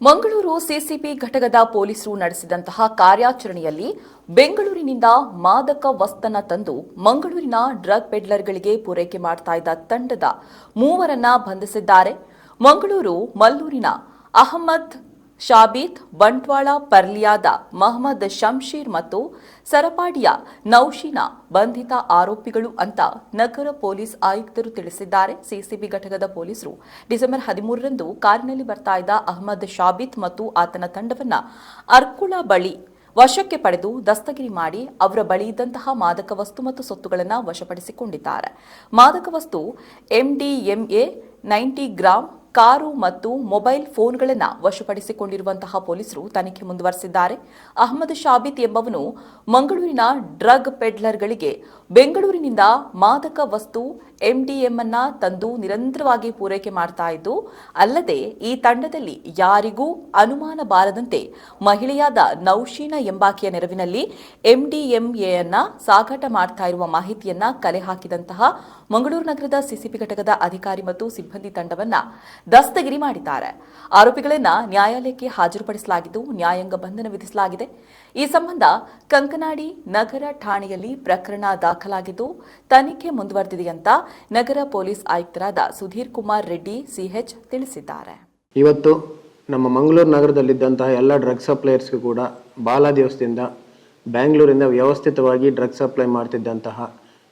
Mangaluru CCB ಘಟಕದ ಪೊಲೀಸರು ನಡೆಸಿದಂತಹ ಕಾರ್ಯಾಚರಣೆಯಲ್ಲಿ ಬೆಂಗಳೂರಿನಿಂದ ಮಾದಕ ವಸ್ತನ್ನ ತಂದು ಮಂಗಳೂರಿನ ಡ್ರಗ್ ಪೆಡ್ಲರ್ಗಳಿಗೆ ಪೂರೈಕೆ ಮಾಡ್ತಾ ಇದ್ದ ತಂಡದ ಮೂವರನ್ನ ಬಂಧಿಸಿದ್ದಾರೆ. ಮಂಗಳೂರು ಮಲ್ಲೂರಿನ ಅಹಮದ್ ಶಾಬೀತ್, ಬಂಟ್ವಾಳ ಪರ್ಲಿಯಾದ ಮಹಮ್ಮದ್ ಶಂಶೀರ್ ಮತ್ತು ಸರಪಾಡಿಯ ನೌಶೀನಾ ಬಂಧಿತ ಆರೋಪಿಗಳು ಅಂತ ನಗರ ಪೊಲೀಸ್ ಆಯುಕ್ತರು ತಿಳಿಸಿದ್ದಾರೆ. ಸಿಸಿಬಿ ಘಟಕದ ಪೊಲೀಸರು ಡಿಸೆಂಬರ್ 13ರಂದು ಕಾರಿನಲ್ಲಿ ಬರ್ತಾ ಇದ್ದ ಅಹಮದ್ ಶಾಬೀತ್ ಮತ್ತು ಆತನ ತಂಡವನ್ನ ಅರ್ಕುಳ ಬಳಿ ವಶಕ್ಕೆ ಪಡೆದು ದಸ್ತಗಿರಿ ಮಾಡಿ ಅವರ ಬಳಿ ಇದ್ದಂತಹ ಮಾದಕ ವಸ್ತು ಮತ್ತು ಸೊತ್ತುಗಳನ್ನು ವಶಪಡಿಸಿಕೊಂಡಿದ್ದಾರೆ. ಮಾದಕ ವಸ್ತು ಎಂಡಿಎಂಎ 90 ಗ್ರಾಂ, ಕಾರು ಮತ್ತು ಮೊಬೈಲ್ ಫೋನ್ಗಳನ್ನು ವಶಪಡಿಸಿಕೊಂಡಿರುವಂತಹ ಪೊಲೀಸರು ತನಿಖೆ ಮುಂದುವರೆಸಿದ್ದಾರೆ. ಅಹಮದ್ ಶಾಬೀತ್ ಎಂಬವನು ಮಂಗಳೂರಿನ ಡ್ರಗ್ ಪೆಡ್ಲರ್ಗಳಿಗೆ ಬೆಂಗಳೂರಿನಿಂದ ಮಾದಕ ವಸ್ತು ಎಂಡಿಎಂಅನ್ನ ತಂದು ನಿರಂತರವಾಗಿ ಪೂರೈಕೆ ಮಾಡ್ತಾ ಇದ್ದು, ಅಲ್ಲದೆ ಈ ತಂಡದಲ್ಲಿ ಯಾರಿಗೂ ಅನುಮಾನ ಬಾರದಂತೆ ಮಹಿಳೆಯಾದ ನೌಶೀನಾ ಎಂಬಾಕೆಯ ನೆರವಿನಲ್ಲಿ ಎಂಡಿಎಂಎಯನ್ನ ಸಾಗಾಟ ಮಾಡ್ತಾ ಇರುವ ಮಾಹಿತಿಯನ್ನ ಕಲೆ ಹಾಕಿದಂತಹ ಮಂಗಳೂರು ನಗರದ ಸಿಸಿಬಿ ಘಟಕದ ಅಧಿಕಾರಿ ಮತ್ತು ಸಿಬ್ಬಂದಿ ತಂಡವನ್ನ ದಸ್ತಗಿರಿ ಮಾಡಿದ್ದಾರೆ. ಆರೋಪಿಗಳನ್ನ ನ್ಯಾಯಾಲಯಕ್ಕೆ ಹಾಜರುಪಡಿಸಲಾಗಿದ್ದು ನ್ಯಾಯಾಂಗ ಬಂಧನ ವಿಧಿಸಲಾಗಿದೆ. ಈ ಸಂಬಂಧ ಕಂಕನಾಡಿ ನಗರ ಠಾಣೆಯಲ್ಲಿ ಪ್ರಕರಣ ದಾಖಲಾಗಿದ್ದು ತನಿಖೆ ಮುಂದುವರೆದಿದೆ ಅಂತ ನಗರ ಪೊಲೀಸ್ ಆಯುಕ್ತರಾದ ಸುಧೀರ್ ಕುಮಾರ್ ರೆಡ್ಡಿ ಸಿಎಚ್ ತಿಳಿಸಿದ್ದಾರೆ. ಇವತ್ತು ನಮ್ಮ ಮಂಗಳೂರು ನಗರದಲ್ಲಿದ್ದಂತಹ ಎಲ್ಲ ಡ್ರಗ್ ಸಪ್ಲೈಯರ್ಸ್ಗೂ ಕೂಡ ಬಾಲಾದಿವಸದಿಂದ ಬೆಂಗಳೂರಿಂದ ವ್ಯವಸ್ಥಿತವಾಗಿ ಡ್ರಗ್ ಸಪ್ಲೈ ಮಾಡ್ತಿದ್ದಂತಹ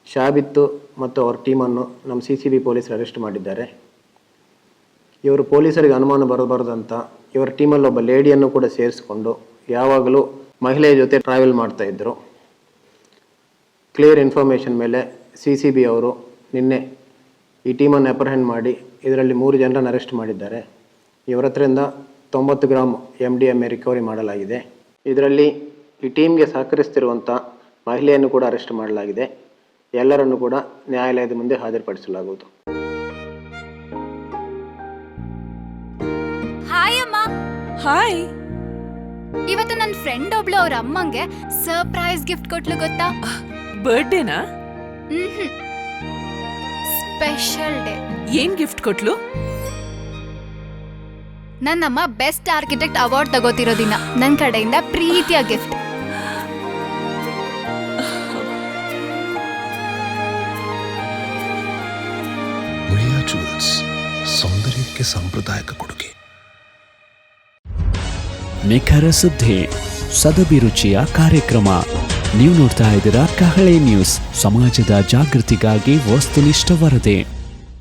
ಶಾಬಿತ್ತು ಮತ್ತು ಅವರ ಟೀಮನ್ನು ನಮ್ಮ ಸಿಸಿಬಿ ಪೊಲೀಸರು ಅರೆಸ್ಟ್ ಮಾಡಿದ್ದಾರೆ. ಇವರು ಪೊಲೀಸರಿಗೆ ಅನುಮಾನ ಬರಬಾರದಂತ ಇವರ ಟೀಮಲ್ಲಿ ಒಬ್ಬ ಲೇಡಿಯನ್ನು ಕೂಡ ಸೇರಿಸಿಕೊಂಡು ಯಾವಾಗಲೂ ಮಹಿಳೆಯ ಜೊತೆ ಟ್ರಾವೆಲ್ ಮಾಡ್ತಾ ಇದ್ದರು. ಕ್ಲಿಯರ್ ಇನ್ಫಾರ್ಮೇಷನ್ ಮೇಲೆ ಸಿಸಿಬಿ ಅವರು ನಿನ್ನೆ ಈ ಟೀಮನ್ನು ಅಪ್ರಹೆಂಡ್ ಮಾಡಿ ಇದರಲ್ಲಿ 3 ಜನರನ್ನು ಅರೆಸ್ಟ್ ಮಾಡಿದ್ದಾರೆ. ಇವರ ಹತ್ರದಿಂದ 90 ಗ್ರಾಂ MDMA ರಿಕವರಿ ಮಾಡಲಾಗಿದೆ. ಇದರಲ್ಲಿ ಈ ಟೀಮ್ಗೆ ಸಹಕರಿಸ್ತಿರುವಂಥ ಮಹಿಳೆಯನ್ನು ಕೂಡ ಅರೆಸ್ಟ್ ಮಾಡಲಾಗಿದೆ. ಎಲ್ಲರನ್ನು ಕೂಡ ನ್ಯಾಯಾಲಯದ ಮುಂದೆ ಹಾಜರುಪಡಿಸಲಾಗುವುದು. ಹಾಯ್ ಅಮ್ಮ. ಹಾಯ್. ಇವತ್ತು ನನ್ನ ಫ್ರೆಂಡ್ ಒಬ್ಳು ಅವ್ರ ಅಮ್ಮಂಗೆ ಸರ್ಪ್ರೈಸ್ ಗಿಫ್ಟ್ ಕೊಟ್ಲು ಗೊತ್ತಾ? ಬರ್ಡೇನಾ? Special day. ಏನ್ ಗಿಫ್ಟ್ ಕೊಟ್ಲು? ನನ್ನಮ್ಮ ಬೆಸ್ಟ್ ಆರ್ಕಿಟೆಕ್ಟ್ ಅವಾರ್ಡ್ ತಗೋತಿರೋ ದಿನ ನನ್ನ ಕಡೆಯಿಂದ ಪ್ರೀತಿಯ ಗಿಫ್ಟ್. ಮುಳಿಯಾ ಜುವೆಲ್ಸ್, ಸೌಂದರ್ಯಕ್ಕೆ ಸಾಂಪ್ರದಾಯಿಕ ಕೊಡುಗೆ. ನಿಖರ ಸುದ್ದಿ, ಸದಭಿರುಚಿಯ ಕಾರ್ಯಕ್ರಮ. ನೀವು ನೋಡ್ತಾ ಇದ್ದೀರಾ ಕಹಳೆ ನ್ಯೂಸ್, ಸಮಾಜದ ಜಾಗೃತಿಗಾಗಿ ವಸ್ತುನಿಷ್ಠ ವರದಿ.